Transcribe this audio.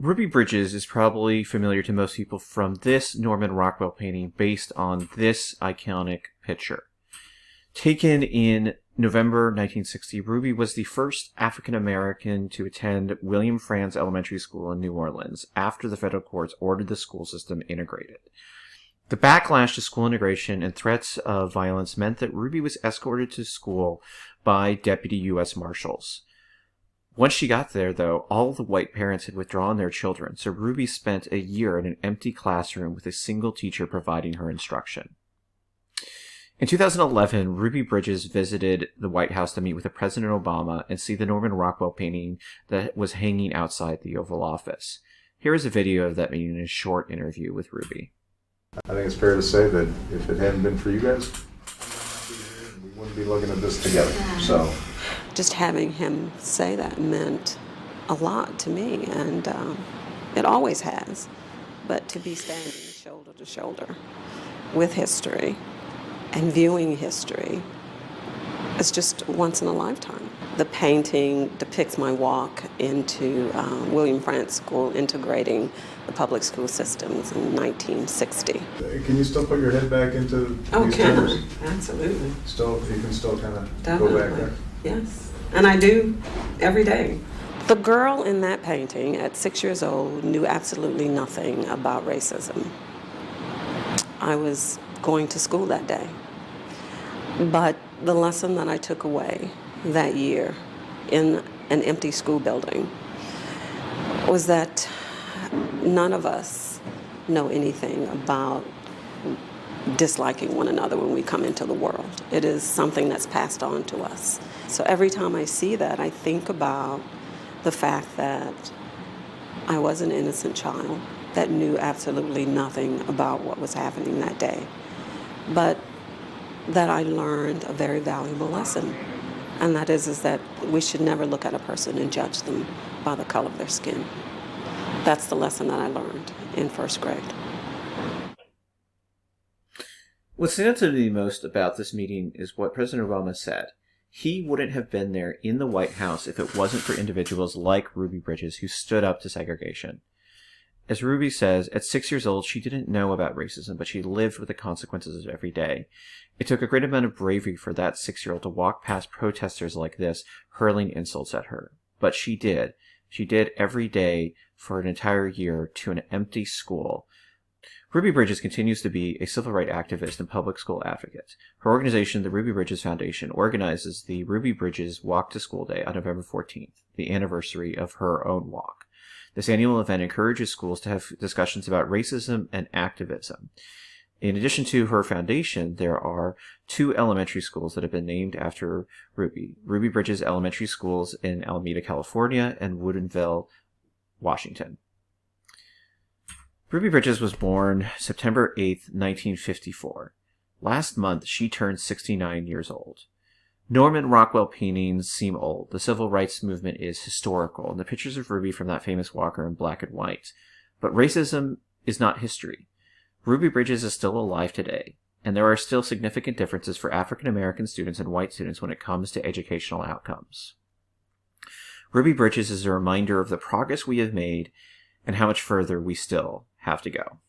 Ruby Bridges is probably familiar to most people from this Norman Rockwell painting based on this iconic picture. Taken in November 1960, Ruby was the first African-American to attend William Franz Elementary School in New Orleans after the federal courts ordered the school system integrated. The backlash to school integration and threats of violence meant that Ruby was escorted to school by deputy U.S. Marshals. Once she got there, though, all the white parents had withdrawn their children, so Ruby spent a year in an empty classroom with a single teacher providing her instruction. In 2011, Ruby Bridges visited the White House to meet with President Obama and see the Norman Rockwell painting that was hanging outside the Oval Office. Here is a video of that meeting in a short interview with Ruby. I think it's fair to say that if it hadn't been for you guys, we wouldn't be looking at this together. So, just having him say that meant a lot to me, and it always has. But to be standing shoulder to shoulder with history and viewing history, it's just once in a lifetime. The painting depicts my walk into William Franz School, integrating the public school systems in 1960. Can you still put your head back into these terms? Absolutely. You can still kind of go back there? Yes, and I do every day. The girl in that painting at 6 years old knew absolutely nothing about racism. I was going to school that day, but the lesson that I took away that year in an empty school building was that none of us know anything about disliking one another when we come into the world. It is something that's passed on to us. So every time I see that, I think about the fact that I was an innocent child that knew absolutely nothing about what was happening that day, but that I learned a very valuable lesson. And that is that we should never look at a person and judge them by the color of their skin. That's the lesson that I learned in first grade. What stands out to me most about this meeting is what President Obama said. He wouldn't have been there in the White House if it wasn't for individuals like Ruby Bridges who stood up to segregation. As Ruby says, at 6 years old, she didn't know about racism, but she lived with the consequences of it every day. It took a great amount of bravery for that 6-year-old to walk past protesters like this, hurling insults at her. But she did. She did every day for an entire year to an empty school. Ruby Bridges continues to be a civil rights activist and public school advocate. Her organization, the Ruby Bridges Foundation, organizes the Ruby Bridges Walk to School Day on November 14th, the anniversary of her own walk. This annual event encourages schools to have discussions about racism and activism. In addition to her foundation, there are 2 elementary schools that have been named after Ruby. Ruby Bridges Elementary Schools in Alameda, California, and Woodinville, Washington. Ruby Bridges was born September 8th, 1954. Last month, she turned 69 years old. Norman Rockwell paintings seem old. The civil rights movement is historical, and the pictures of Ruby from that famous walk are in black and white. But racism is not history. Ruby Bridges is still alive today, and there are still significant differences for African American students and white students when it comes to educational outcomes. Ruby Bridges is a reminder of the progress we have made and how much further we still have to go.